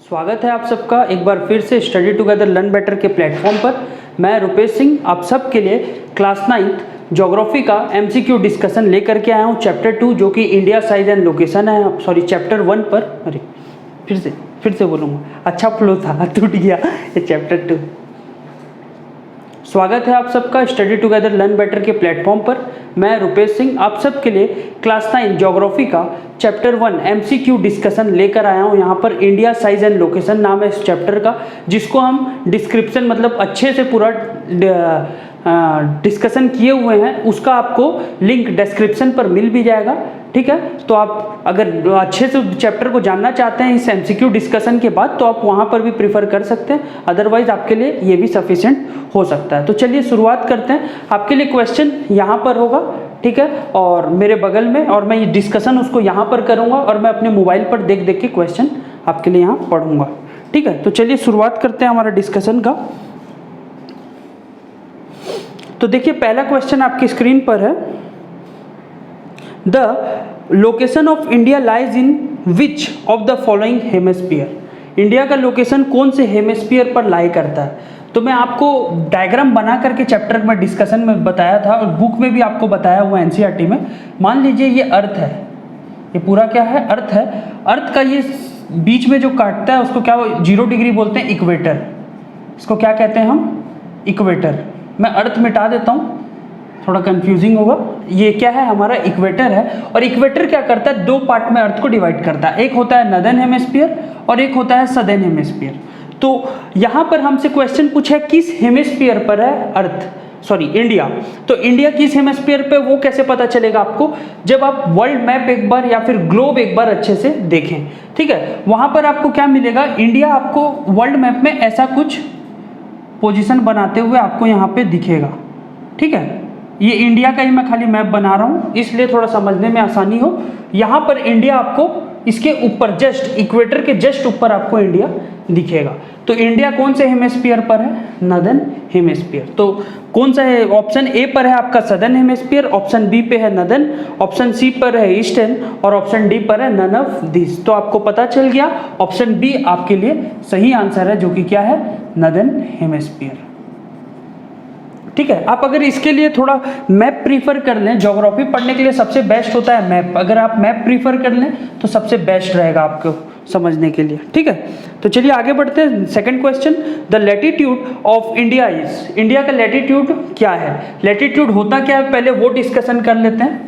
स्वागत है आप सबका एक बार फिर से स्टडी टुगेदर लर्न बेटर के प्लेटफॉर्म पर। मैं रुपेश सिंह आप सब के लिए क्लास 9th ज्योग्राफी का एमसीक्यू डिस्कशन लेकर के आया हूँ चैप्टर 2 जो कि इंडिया साइज एंड लोकेशन है। सॉरी चैप्टर 1 पर। अरे फिर से बोलूँगा, अच्छा फ्लो था, टूट गया ये चैप्टर 2। स्वागत है आप सबका स्टडी टुगेदर लर्न बेटर के प्लेटफॉर्म पर। मैं रुपेश सिंह आप सब के लिए क्लास 9 ज्योग्राफी का चैप्टर 1 एमसीक्यू डिस्कशन लेकर आया हूँ। यहाँ पर इंडिया साइज एंड लोकेशन नाम है इस चैप्टर का, जिसको हम डिस्क्रिप्शन मतलब अच्छे से पूरा डिस्कशन किए हुए हैं, उसका आपको लिंक डिस्क्रिप्शन पर मिल भी जाएगा। ठीक है, तो आप अगर अच्छे से चैप्टर को जानना चाहते हैं इस एमसीक्यू डिस्कशन के बाद तो आप वहाँ पर भी प्रीफर कर सकते हैं, अदरवाइज आपके लिए ये भी सफिशिएंट हो सकता है। तो चलिए शुरुआत करते हैं। आपके लिए क्वेश्चन यहाँ पर होगा, ठीक है, और मेरे बगल में, और मैं ये डिस्कशन उसको यहाँ पर करूँगा और मैं अपने मोबाइल पर देख देख के क्वेश्चन आपके लिए यहाँ पढ़ूँगा। ठीक है, तो चलिए शुरुआत करते हैं हमारा डिस्कशन का। तो देखिए पहला क्वेश्चन आपकी स्क्रीन पर है, the location of India lies in which of the following hemisphere. India का लोकेशन कौन से हेमिस्फीयर पर लाई करता है। तो मैं आपको डायग्राम बना करके चैप्टर में डिस्कशन में बताया था और बुक में भी आपको बताया हुआ एनसीईआरटी में। मान लीजिए ये अर्थ है, ये पूरा क्या है, अर्थ है। अर्थ का ये बीच में जो काटता है उसको क्या 0 डिग्री बोलते हैं, इक्वेटर। इसको क्या कहते हैं हम, इक्वेटर। मैं अर्थ मिटा देता हूँ, थोड़ा कंफ्यूजिंग होगा। ये क्या है, हमारा इक्वेटर है। और इक्वेटर क्या करता है, 2 पार्ट में अर्थ को डिवाइड करता है। एक होता है नॉर्दर्न हेमिस्फीयर और एक होता है सदर्न हेमिस्फीयर। तो यहाँ पर हमसे क्वेश्चन पूछा है किस हेमिस्फीयर पर है अर्थ, सॉरी इंडिया। तो इंडिया किस हेमिस्फीयर पे, वो कैसे पता चलेगा आपको, जब आप वर्ल्ड मैप एक बार या फिर ग्लोब एक बार अच्छे से देखें। ठीक है, वहाँ पर आपको क्या मिलेगा, इंडिया आपको वर्ल्ड मैप में ऐसा कुछ पोजीशन बनाते हुए आपको यहाँ पे दिखेगा। ठीक है, ये इंडिया का ही मैं खाली मैप बना रहा हूँ इसलिए थोड़ा समझने में आसानी हो। यहाँ पर इंडिया आपको इसके ऊपर जस्ट इक्वेटर के जस्ट ऊपर आपको इंडिया दिखेगा। तो इंडिया कौन से हेमिस्फीयर पर है, नॉर्दर्न हेमिस्फीयर। तो कौन सा है, ऑप्शन ए पर है आपका सदर्न हेमिस्फीयर, ऑप्शन बी पे है नॉर्दर्न, ऑप्शन सी पर है ईस्टर्न और ऑप्शन डी पर है नन ऑफ दिस। तो आपको पता चल गया ऑप्शन बी आपके लिए सही आंसर है, जो कि क्या है, नॉर्दर्न हेमिस्फीयर। ठीक है, आप अगर इसके लिए थोड़ा मैप प्रीफर कर लें, ज्योग्राफी पढ़ने के लिए सबसे बेस्ट होता है मैप। अगर आप मैप प्रीफर कर लें तो सबसे बेस्ट रहेगा आपको समझने के लिए। ठीक है, तो चलिए आगे बढ़ते हैं। Second question, the latitude of India is. India का लैटिट्यूड क्या है, लैटिट्यूड होता क्या है, पहले वो डिस्कशन कर लेते हैं।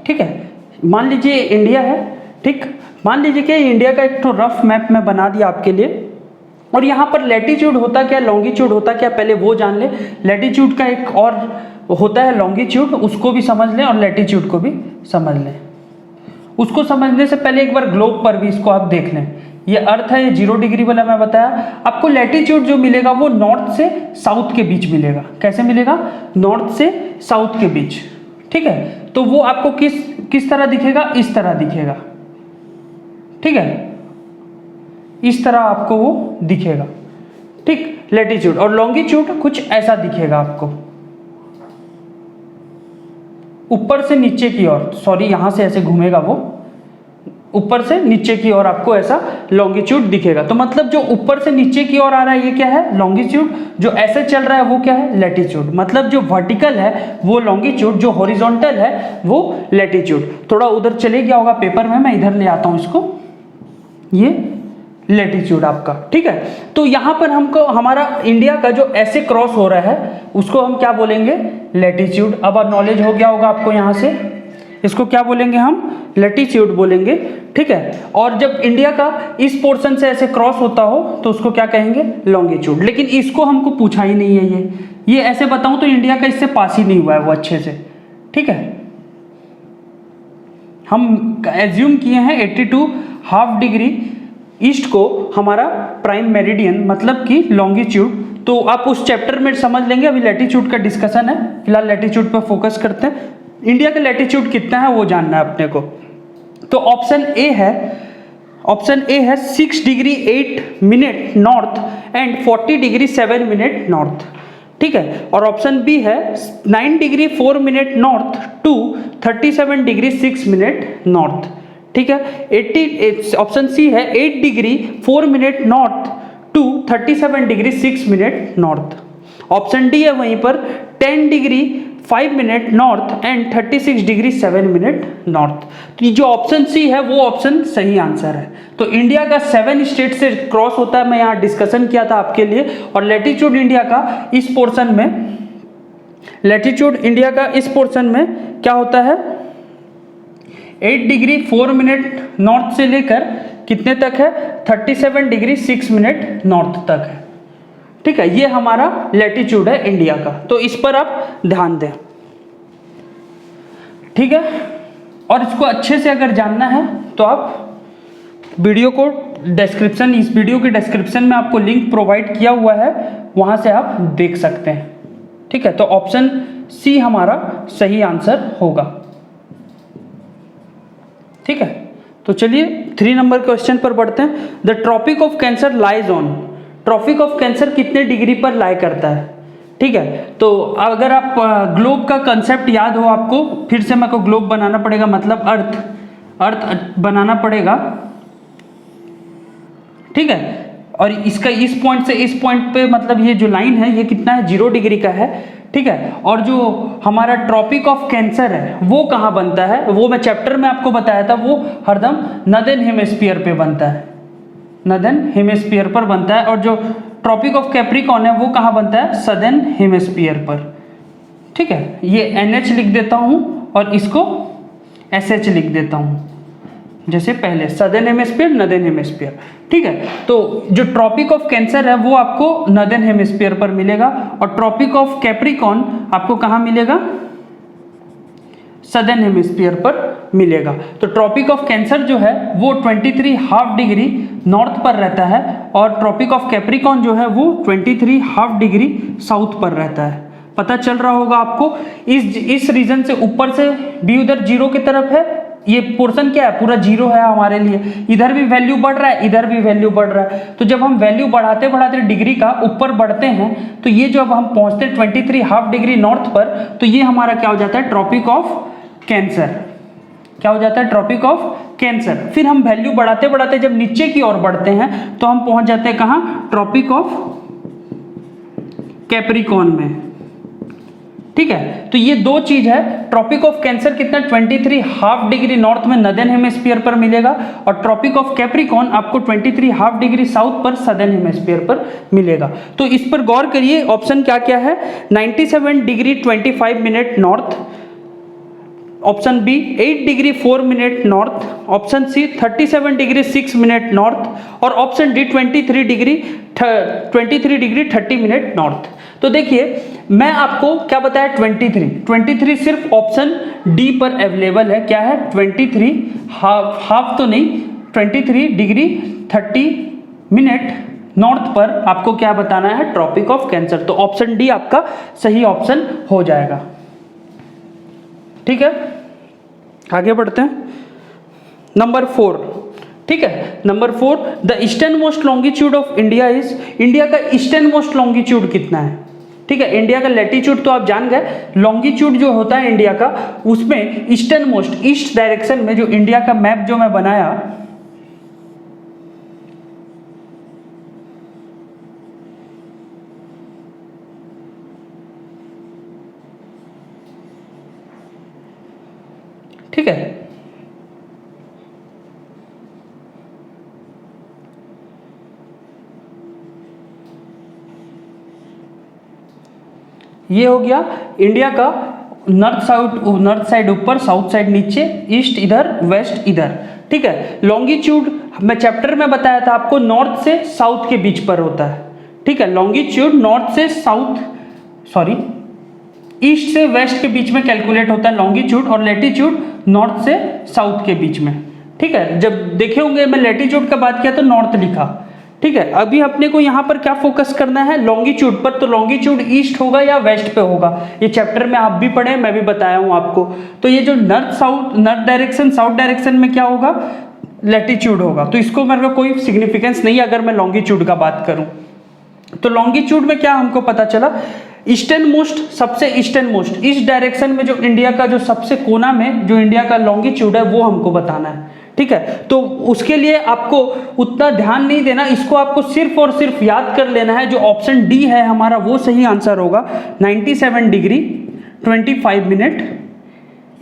ठीक है, मान लीजिए इंडिया है। ठीक, मान लीजिए कि इंडिया का एक तो रफ मैप मैं बना दिया आपके लिए, और यहाँ पर लैटिट्यूड होता क्या, लॉन्गिट्यूड होता क्या, पहले वो जान ले। लैटिट्यूड का एक और होता है लॉन्गिट्यूड, उसको भी समझ लें और लैटिट्यूड को भी समझ लें। उसको समझने से पहले एक बार ग्लोब पर भी इसको आप देख लें। ये अर्थ है, ये 0 डिग्री वाला मैं बताया आपको। लैटिट्यूड जो मिलेगा वो नॉर्थ से साउथ के बीच मिलेगा। कैसे मिलेगा, नॉर्थ से साउथ के बीच। ठीक है, तो वो आपको किस तरह दिखेगा, इस तरह दिखेगा। ठीक है, इस तरह आपको वो दिखेगा। ठीक, लैटिट्यूड। और लॉन्गिट्यूड कुछ ऐसा दिखेगा आपको, ऊपर से नीचे की ओर, सॉरी यहां से ऐसे घूमेगा वो, ऊपर से नीचे की ओर आपको ऐसा लॉन्गिट्यूड दिखेगा। तो मतलब जो ऊपर से नीचे की ओर आ रहा है ये क्या है, लॉन्गिट्यूड। जो ऐसे चल रहा है वो क्या है, लैटिट्यूड। मतलब जो वर्टिकल है वो लॉन्गिट्यूड, जो हॉरिजॉन्टल है वो लैटिट्यूड। थोड़ा उधर चले गया होगा पेपर में, मैं इधर ले आता हूं इसको, ये लैटिट्यूड आपका। ठीक है, तो यहाँ पर हमको हमारा इंडिया का जो ऐसे क्रॉस हो रहा है उसको हम क्या बोलेंगे, लैटिट्यूड। अब नॉलेज हो गया होगा आपको यहाँ से, इसको क्या बोलेंगे हम, लैटिट्यूड बोलेंगे। ठीक है, और जब इंडिया का इस पोर्शन से ऐसे क्रॉस होता हो तो उसको क्या कहेंगे, लॉन्गिट्यूड। लेकिन इसको हमको पूछा ही नहीं है, ये ऐसे बताऊं तो इंडिया का इससे पास ही नहीं हुआ है वो अच्छे से। ठीक है, हम एज्यूम किए हैं 82.5 डिग्री ईस्ट को हमारा प्राइम मेरिडियन, मतलब कि लॉन्गिट्यूड। तो आप उस चैप्टर में समझ लेंगे, अभी लैटिट्यूड का डिस्कशन है, फिलहाल लैटिट्यूड पर फोकस करते हैं। इंडिया का लैटिट्यूड कितना है वो जानना है अपने को। तो ऑप्शन ए है 6 degree 8 minute north and 40 degree 7 minute north, ठीक है। और ऑप्शन बी है 9 degree 4 minute north to 37 degree 6 minute north, ठीक है। ऑप्शन सी है 8 degree 4 minute north to 37 degree 6 minute north. Option D है वहीं पर 10 degree 5 minute north and 36 degree 7 minute north. तो ये जो ऑप्शन सी है वो ऑप्शन सही आंसर है। तो इंडिया का 7 स्टेट से क्रॉस होता है, मैं यहाँ डिस्कशन किया था आपके लिए। और लैटिट्यूड इंडिया का इस पोर्शन में क्या होता है, 8 डिग्री 4 मिनट नॉर्थ से लेकर कितने तक है, 37 डिग्री 6 मिनट नॉर्थ तक है, ठीक है। ये हमारा लैटिट्यूड है इंडिया का, तो इस पर आप ध्यान दें, ठीक है। और इसको अच्छे से अगर जानना है तो आप वीडियो को इस वीडियो के डिस्क्रिप्शन में आपको लिंक प्रोवाइड किया हुआ है, वहां से आप देख सकते हैं, ठीक है। तो ऑप्शन सी हमारा सही आंसर होगा, ठीक है। तो चलिए 3 नंबर क्वेश्चन पर बढ़ते हैं। The tropic of cancer lies on, tropic of cancer कितने डिग्री पर लाई करता है, ठीक है। तो अगर आप ग्लोब का कंसेप्ट याद हो आपको, फिर से मेरे को ग्लोब बनाना पड़ेगा, मतलब अर्थ बनाना पड़ेगा, ठीक है। और इसका इस पॉइंट से इस पॉइंट पे मतलब ये जो लाइन है ये कितना है, 0 डिग्री का है, ठीक है। और जो हमारा ट्रॉपिक ऑफ कैंसर है वो कहाँ बनता है, वो मैं चैप्टर में आपको बताया था, वो हरदम नॉर्दर्न हेमिस्फीयर पे बनता है, नॉर्दर्न हेमिस्फीयर पर बनता है। और जो ट्रॉपिक ऑफ कैप्रिकॉर्न है वो कहाँ बनता है, सदर्न हेमिस्फीयर पर, ठीक है। ये NH लिख देता हूँ और इसको SH लिख देता हूँ, जैसे पहले सदर्न हेमिस्फीयर नॉर्दर्न हेमिस्फीयर, ठीक है। तो जो ट्रॉपिक ऑफ कैंसर है वो आपको नॉर्दर्न हेमिस्फीयर पर मिलेगा और ट्रॉपिक ऑफ कैप्रिकॉर्न आपको कहाँ मिलेगा, सदर्न हेमिस्फीयर पर मिलेगा। तो ट्रॉपिक ऑफ कैंसर जो है वो 23½ डिग्री नॉर्थ पर रहता है और ट्रॉपिक ऑफ कैप्रिकॉर्न जो है वो 23½ डिग्री साउथ पर रहता है। पता चल रहा होगा आपको, इस रीजन से ऊपर से भी उधर 0 की तरफ है, ये पोर्शन क्या है, पूरा 0 है हमारे लिए। इधर भी वैल्यू बढ़ रहा है, इधर भी वैल्यू बढ़ रहा है। तो जब हम वैल्यू बढ़ाते बढ़ाते डिग्री का ऊपर बढ़ते हैं तो ये जब हम पहुंचते हैं 23½ डिग्री नॉर्थ पर, तो ये हमारा क्या हो जाता है, ट्रॉपिक ऑफ कैंसर। क्या हो जाता है, ट्रॉपिक ऑफ कैंसर। फिर हम वैल्यू बढ़ाते बढ़ाते जब नीचे की ओर बढ़ते हैं तो हम पहुंच जाते हैं कहाँ, ट्रॉपिक ऑफ कैप्रिकॉर्न में, ठीक है। तो ये 2 चीज है, ट्रॉपिक ऑफ कैंसर कितना 23½ डिग्री नॉर्थ में नॉर्दर्न हेमिस्फीयर पर मिलेगा और ट्रॉपिक ऑफ कैप्रिकॉर्न आपको 23½ डिग्री साउथ पर सदर्न हेमिस्फीयर पर मिलेगा। तो इस पर गौर करिए, ऑप्शन क्या क्या है, 97 degree 25 minute north, option B 8 degree 4 minute north, option C 37 degree 6 minute north और option D 23 degree 30 minute north. तो देखिए मैं आपको क्या बताया, 23 सिर्फ ऑप्शन डी पर अवेलेबल है। क्या है, 23 हाफ तो नहीं, 23 डिग्री 30 मिनट नॉर्थ पर आपको क्या बताना है, ट्रॉपिक ऑफ कैंसर। तो ऑप्शन डी आपका सही ऑप्शन हो जाएगा, ठीक है। आगे बढ़ते हैं, नंबर 4, ठीक है। Number 4, the eastern most longitude of India is, India का ईस्टर्न मोस्ट लॉन्गिट्यूड कितना है, ठीक है। इंडिया का लैटिट्यूड तो आप जान गए, लॉन्गिट्यूड जो होता है इंडिया का उसमें ईस्टर्न मोस्ट, ईस्ट डायरेक्शन में जो इंडिया का मैप जो मैं बनाया, ठीक है। ये हो गया इंडिया का नॉर्थ साइड ऊपर, साउथ साइड नीचे, ईस्ट इधर, वेस्ट इधर, ठीक है। लॉन्गिट्यूड मैं चैप्टर में बताया था आपको, नॉर्थ से साउथ के बीच पर होता है, ठीक है। लॉन्गिट्यूड नॉर्थ से साउथ, सॉरी ईस्ट से वेस्ट के बीच में कैलकुलेट होता है लॉन्गिट्यूड, और लैटिट्यूड नॉर्थ से साउथ के बीच में, ठीक है। जब देखे होंगे मैं लैटिट्यूड का बात किया तो नॉर्थ लिखा, ठीक है, अभी अपने को यहाँ पर क्या फोकस करना है, लॉन्गिट्यूड पर। तो लॉन्गिट्यूड ईस्ट होगा या वेस्ट पे होगा, ये चैप्टर में आप भी पढ़े, मैं भी बताया हूँ आपको। तो ये जो नॉर्थ डायरेक्शन साउथ डायरेक्शन में क्या होगा, लैटिट्यूड होगा। तो इसको मेरे को कोई सिग्निफिकेंस नहीं है अगर मैं लॉन्गिट्यूड का बात करूँ। तो लॉन्गिट्यूड में क्या हमको पता चला, ईस्टर्न मोस्ट, सबसे ईस्टर्न मोस्ट, इस डायरेक्शन में जो इंडिया का जो सबसे कोना में जो इंडिया का लॉन्गिट्यूड है वो हमको बताना है। ठीक है, तो उसके लिए आपको उतना ध्यान नहीं देना, इसको आपको सिर्फ और सिर्फ याद कर लेना है। जो ऑप्शन डी है हमारा वो सही आंसर होगा, 97 डिग्री 25 मिनट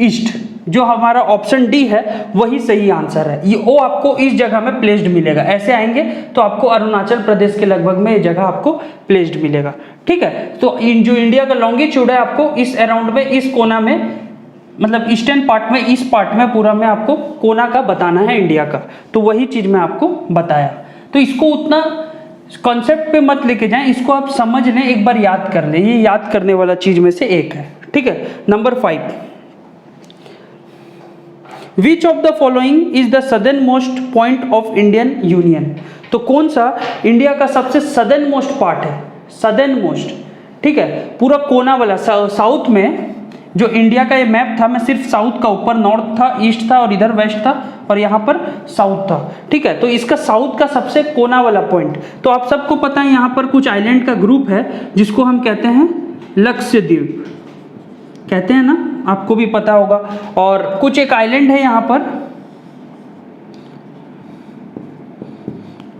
ईस्ट। जो हमारा ऑप्शन डी है वही सही आंसर है। ये वो आपको इस जगह में प्लेस्ड मिलेगा, ऐसे आएंगे तो आपको अरुणाचल प्रदेश के लगभग में ये जगह आपको प्लेस्ड मिलेगा। ठीक है, तो जो इंडिया का लॉन्गिट्यूड है आपको इस अराउंड में, इस कोना में, मतलब ईस्टर्न पार्ट में, इस पार्ट में पूरा में आपको कोना का बताना है इंडिया का। तो वही चीज मैं आपको बताया। तो इसको उतना कॉन्सेप्ट पे मत लेके जाएं, इसको आप समझ लें, एक बार याद कर लें, ये याद करने वाला चीज में से एक है। ठीक है, number 5, which of the following is the southern most point of Indian union. तो कौन सा इंडिया का सबसे सदर्न मोस्ट पार्ट है, सदर्न मोस्ट। ठीक है, पूरा कोना वाला साउथ में जो इंडिया का ये मैप था, मैं सिर्फ साउथ का, ऊपर नॉर्थ था, ईस्ट था और इधर वेस्ट था और यहाँ पर साउथ था। ठीक है, तो इसका साउथ का सबसे कोना वाला पॉइंट, तो आप सबको पता है यहाँ पर कुछ आइलैंड का ग्रुप है जिसको हम कहते हैं लक्षद्वीप, कहते हैं ना, आपको भी पता होगा। और कुछ एक आइलैंड है यहाँ पर,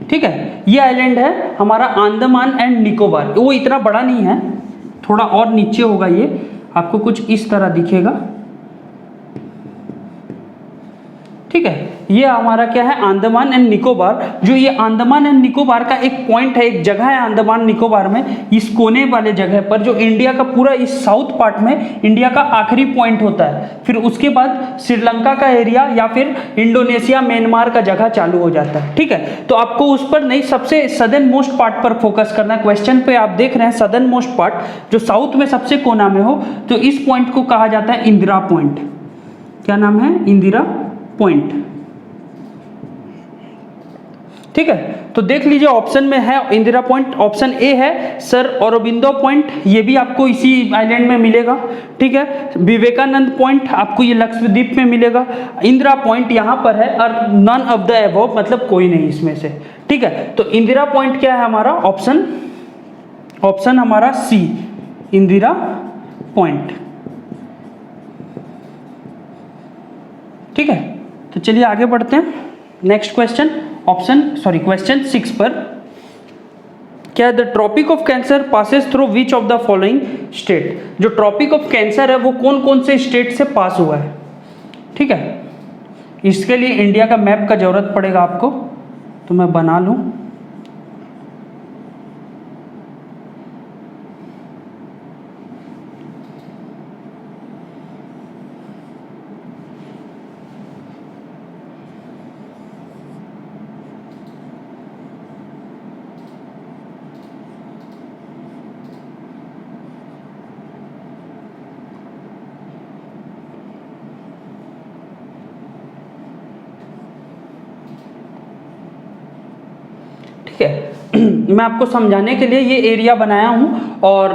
ठीक है, ये आइलैंड है हमारा अंडमान एंड निकोबार। वो इतना बड़ा नहीं है, थोड़ा और नीचे होगा, ये आपको कुछ इस तरह दिखेगा। ठीक है, ये हमारा क्या है, अंडमान एंड निकोबार। जो ये अंडमान एंड निकोबार का एक पॉइंट है, एक जगह है अंडमान निकोबार में, इस कोने वाले जगह पर, जो इंडिया का पूरा इस साउथ पार्ट में इंडिया का आखिरी पॉइंट होता है। फिर उसके बाद श्रीलंका का एरिया या फिर इंडोनेशिया, म्यांमार का जगह चालू हो जाता है। ठीक है, तो आपको उस पर नहीं, सबसे सदर्न मोस्ट पार्ट पर फोकस करना है। क्वेश्चन पे आप देख रहे हैं सदर्न मोस्ट पार्ट जो साउथ में सबसे कोना में हो, तो इस पॉइंट को कहा जाता है इंदिरा पॉइंट। क्या नाम है, इंदिरा पॉइंट। ठीक है, तो देख लीजिए ऑप्शन में है इंदिरा पॉइंट, ऑप्शन ए है सर औरोबिंदो पॉइंट, ये भी आपको इसी आइलैंड में मिलेगा। ठीक है, विवेकानंद पॉइंट आपको ये लक्षद्वीप में मिलेगा, इंदिरा पॉइंट यहाँ पर है, और नन ऑफ द अबव, मतलब कोई नहीं इसमें से। ठीक है, तो इंदिरा पॉइंट क्या है हमारा, ऑप्शन हमारा सी, इंदिरा पॉइंट। ठीक है, तो चलिए आगे बढ़ते हैं। नेक्स्ट क्वेश्चन, क्वेश्चन 6 पर क्या, the tropic of cancer passes through which of the following state. जो ट्रॉपिक ऑफ कैंसर है वो कौन कौन से स्टेट से पास हुआ है। ठीक है, इसके लिए इंडिया का मैप का जरूरत पड़ेगा आपको, तो मैं बना लूं। ठीक है, मैं आपको समझाने के लिए ये एरिया बनाया हूँ और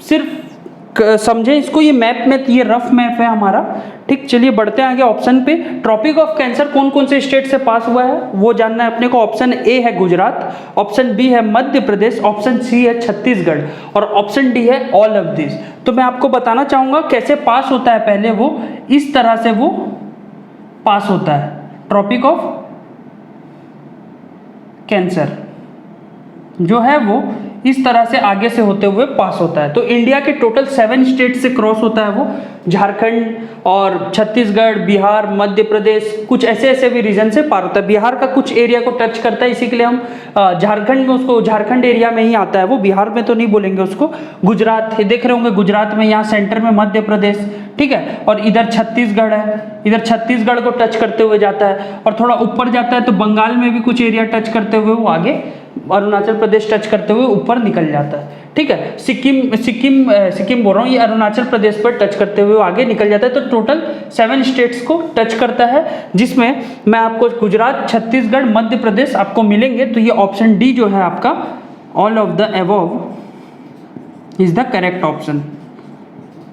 सिर्फ समझे इसको, ये मैप में, ये रफ मैप है हमारा। ठीक, चलिए बढ़ते हैं आगे ऑप्शन पे। ट्रॉपिक ऑफ कैंसर कौन कौन से स्टेट से पास हुआ है वो जानना है अपने को। ऑप्शन ए है गुजरात, ऑप्शन बी है मध्य प्रदेश, ऑप्शन सी है छत्तीसगढ़ और ऑप्शन डी है ऑल ऑफ दिस। तो मैं आपको बताना चाहूंगा कैसे पास होता है। पहले वो इस तरह से वो पास होता है, ट्रॉपिक ऑफ कैंसर जो है वो इस तरह से आगे से होते हुए पास होता है। तो इंडिया के टोटल 7 स्टेट से क्रॉस होता है वो, झारखंड और छत्तीसगढ़, बिहार, मध्य प्रदेश, कुछ ऐसे भी रीजन से पार होता है। बिहार का कुछ एरिया को टच करता है, इसी के लिए हम झारखंड में उसको, झारखंड एरिया में ही आता है वो, बिहार में तो नहीं बोलेंगे उसको। गुजरात, ये देख रहे होंगे गुजरात में, यहाँ सेंटर में मध्य प्रदेश, ठीक है, और इधर छत्तीसगढ़ है, इधर छत्तीसगढ़ को टच करते हुए जाता है और थोड़ा ऊपर जाता है तो बंगाल में भी कुछ एरिया टच करते हुए वो आगे अरुणाचल प्रदेश टच करते हुए ऊपर निकल जाता है, ठीक है। सिक्किम बोल रहा हूँ, ये अरुणाचल प्रदेश पर टच करते हुए आगे निकल जाता है। तो टोटल 7 स्टेट्स को टच करता है, जिसमें मैं आपको गुजरात, छत्तीसगढ़, मध्य प्रदेश आपको मिलेंगे। तो ये ऑप्शन डी जो है आपका, all of the above is the correct option,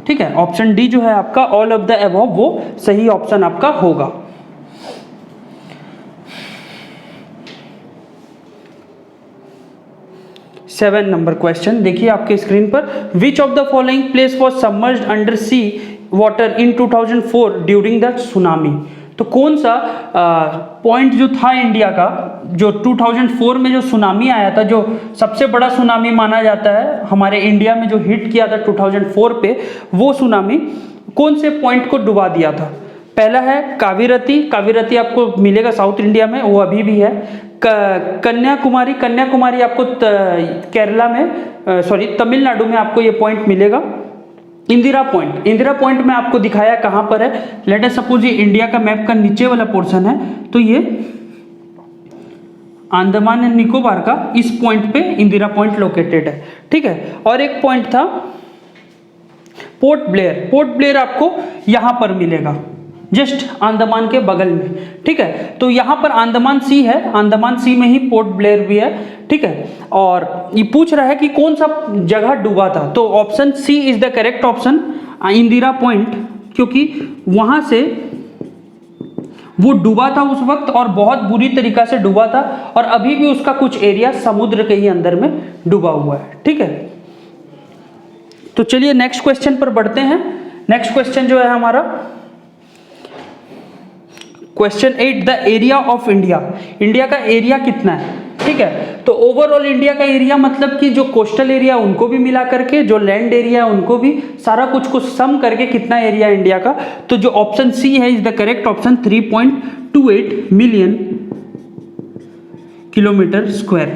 ठीक है। ऑप्शन डी जो है आपका ऑल ऑफ द अबव वो सही ऑप्शन आपका होगा। सेवन नंबर क्वेश्चन देखिए आपके स्क्रीन पर, which of the following place was submerged under sea water in 2004 during the tsunami. तो कौन सा पॉइंट जो था इंडिया का, जो 2004 में जो सुनामी आया था, जो सबसे बड़ा सुनामी माना जाता है हमारे इंडिया में, जो हिट किया था 2004 पे, वो सुनामी कौन से पॉइंट को डुबा दिया था। पहला है कावेरती, कावेरती आपको मिलेगा साउथ इंडिया में, वो अभी भी है। कन्याकुमारी, कन्याकुमारी आपको केरला में, सॉरी तमिलनाडु में आपको ये पॉइंट मिलेगा। इंदिरा पॉइंट, इंदिरा पॉइंट में आपको दिखाया कहाँ पर है, लेट अस सपोज ये इंडिया का मैप का नीचे वाला पोर्शन है, तो ये अंडमान एंड निकोबार का इस पॉइंट पे इंदिरा पॉइंट लोकेटेड है, ठीक है। और एक पॉइंट था पोर्ट ब्लेयर, पोर्ट ब्लेयर आपको यहाँ पर मिलेगा, जस्ट अंडमान के बगल में, ठीक है। तो यहाँ पर अंडमान सी है, अंडमान सी में ही पोर्ट ब्लेयर भी है, ठीक है। और ये पूछ रहा है कि कौन सा जगह डूबा था, तो option C is the correct option, Indira Point, क्योंकि वहां से वो डूबा था उस वक्त और बहुत बुरी तरीका से डूबा था, और अभी भी उसका कुछ एरिया समुद्र के ही अंदर में डूबा हुआ है, ठीक है। तो चलिए नेक्स्ट क्वेश्चन पर बढ़ते हैं। नेक्स्ट क्वेश्चन जो है हमारा question 8, the area of India, India का एरिया कितना है, ठीक है। तो ओवरऑल इंडिया का एरिया मतलब कि जो कोस्टल एरिया उनको भी मिला करके, जो लैंड एरिया है उनको भी, सारा कुछ को सम करके कितना एरिया इंडिया का, तो जो ऑप्शन सी है is the correct option, 3.28 million kilometre square,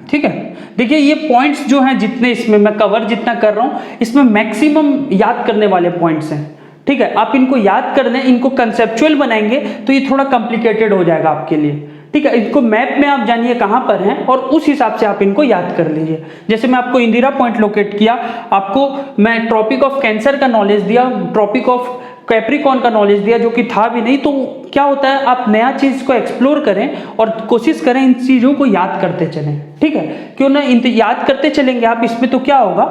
ठीक है। देखिए ये पॉइंट्स जो हैं, जितने इसमें मैं कवर जितना कर रहा हूं, इसमें मैक्सिमम याद करने वाले पॉइंट्स हैं, ठीक है। आप इनको याद कर लें, इनको कंसेप्चुअल बनाएंगे तो ये थोड़ा कॉम्प्लिकेटेड हो जाएगा आपके लिए, ठीक है। इनको मैप में आप जानिए कहाँ पर हैं और उस हिसाब से आप इनको याद कर लीजिए। जैसे मैं आपको इंदिरा पॉइंट लोकेट किया, आपको मैं ट्रॉपिक ऑफ कैंसर का नॉलेज दिया, ट्रॉपिक ऑफ कैप्रिकॉर्न का नॉलेज दिया जो कि था भी नहीं। तो क्या होता है, आप नया चीज़ को एक्सप्लोर करें और कोशिश करें इन चीज़ों को याद करते चलें, ठीक है। क्यों ना याद करते चलेंगे आप, इसमें तो क्या होगा,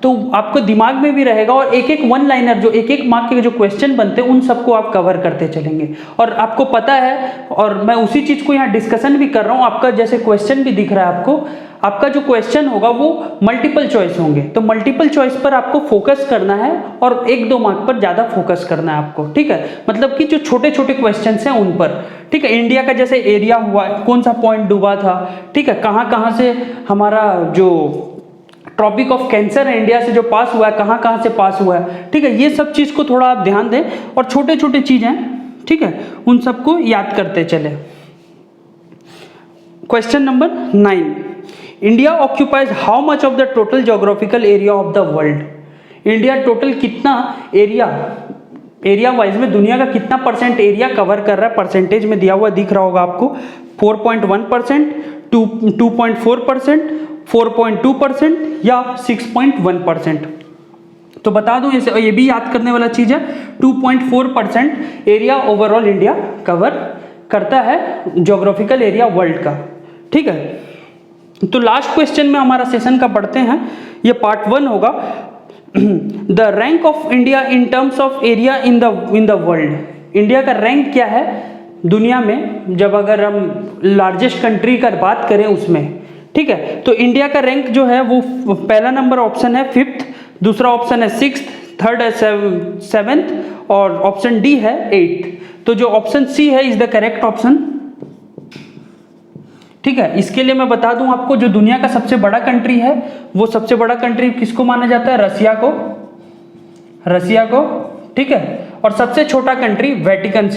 तो आपको दिमाग में भी रहेगा, और एक एक वन लाइनर जो एक एक मार्क के जो क्वेश्चन बनते हैं उन सबको आप कवर करते चलेंगे। और आपको पता है, और मैं उसी चीज़ को यहाँ डिस्कशन भी कर रहा हूँ, आपका जैसे क्वेश्चन भी दिख रहा है आपको, आपका जो क्वेश्चन होगा वो मल्टीपल चॉइस होंगे, तो मल्टीपल चॉइस पर आपको फोकस करना है और 1-2 मार्क पर ज़्यादा फोकस करना है आपको, ठीक है। मतलब कि जो छोटे छोटे क्वेश्चन हैं उन पर, ठीक है। इंडिया का जैसे एरिया हुआ, कौन सा पॉइंट डूबा था, ठीक है, कहाँ कहाँ से हमारा जो ट्रॉपिक ऑफ कैंसर है इंडिया से जो पास हुआ है, कहाँ कहाँ से पास हुआ है, ठीक है। ये सब चीज़ को थोड़ा आप ध्यान दें, और छोटे छोटे चीज़ें, ठीक है, उन सबको याद करते चले। Question number 9, India occupies how much of the total geographical area of the world. India total कितना एरिया वाइज में दुनिया का कितना परसेंट एरिया कवर कर रहा है, परसेंटेज में दिया हुआ दिख रहा होगा आपको, 4.1%, 2.4%, 4.2% या 6.1%। तो बता दूं, इसे ये भी याद करने वाला चीज़ है, 2.4% एरिया ओवरऑल इंडिया कवर करता है, ज्योग्राफिकल एरिया वर्ल्ड का, ठीक है। तो लास्ट क्वेश्चन में हमारा सेशन का पढ़ते हैं, ये पार्ट 1 होगा। The rank of India in terms of area in the world. India का रैंक क्या है दुनिया में, जब अगर हम लार्जेस्ट कंट्री का बात करें उसमें, ठीक है। तो इंडिया का रैंक जो है वो पहला नंबर ऑप्शन है 5th, दूसरा ऑप्शन है 6th, थर्ड है 7th, और ऑप्शन डी है 8th। तो जो ऑप्शन सी है इज द करेक्ट ऑप्शन, ठीक है। इसके लिए मैं बता दूं आपको, जो दुनिया का सबसे बड़ा कंट्री है, वो सबसे बड़ा कंट्री किसको माना जाता है, रसिया को, ठीक है। और सबसे छोटा कंट्री वेटिकन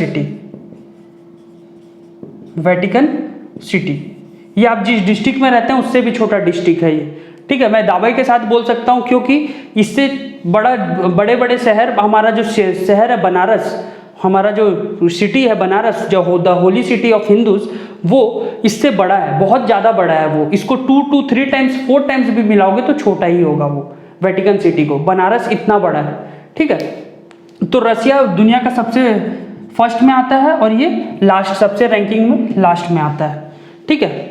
सिटी, ये आप जिस डिस्ट्रिक्ट में रहते हैं उससे भी छोटा डिस्ट्रिक्ट है ये, ठीक है। मैं दावे के साथ बोल सकता हूँ, क्योंकि इससे बड़े बड़े शहर, हमारा जो शहर है बनारस, हमारा जो सिटी है बनारस, जो the holy city of Hindus, वो इससे बड़ा है, बहुत ज़्यादा बड़ा है वो। इसको 2 to 3 टाइम्स 4 टाइम्स भी मिलाओगे तो छोटा ही होगा वो वेटिकन सिटी को। बनारस इतना बड़ा है, ठीक है। तो रसिया दुनिया का सबसे फर्स्ट में आता है और ये लास्ट, सबसे रैंकिंग में लास्ट में आता है, ठीक है।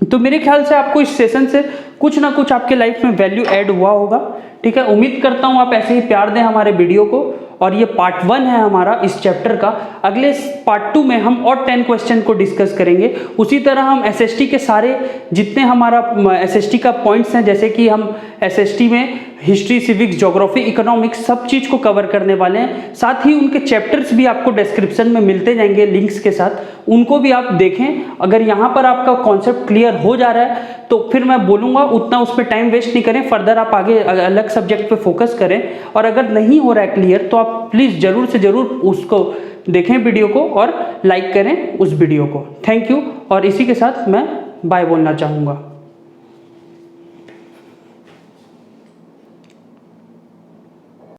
तो मेरे ख्याल से आपको इस सेशन से कुछ ना कुछ आपके लाइफ में वैल्यू ऐड हुआ होगा, ठीक है। उम्मीद करता हूँ आप ऐसे ही प्यार दें हमारे वीडियो को। और ये पार्ट 1 है हमारा इस चैप्टर का। अगले पार्ट 2 में हम और 10 क्वेश्चन को डिस्कस करेंगे। उसी तरह हम एसएसटी के सारे जितने हमारा एसएसटी का पॉइंट्स हैं, जैसे कि हम एसएसटी में हिस्ट्री, सिविक्स, ज्योग्राफी, इकोनॉमिक्स सब चीज़ को कवर करने वाले हैं। साथ ही उनके चैप्टर्स भी आपको डिस्क्रिप्शन में मिलते जाएंगे लिंक्स के साथ, उनको भी आप देखें। अगर यहाँ पर आपका कॉन्सेप्ट क्लियर हो जा रहा है तो फिर मैं बोलूँगा उतना उस पर टाइम वेस्ट नहीं करें, फर्दर आप आगे अलग सब्जेक्ट पे फोकस करें। और अगर नहीं हो रहा है क्लियर तो आप प्लीज़ ज़रूर से ज़रूर उसको देखें वीडियो को और लाइक करें उस वीडियो को। Thank you. और इसी के साथ मैं बाय बोलना चाहूँगा।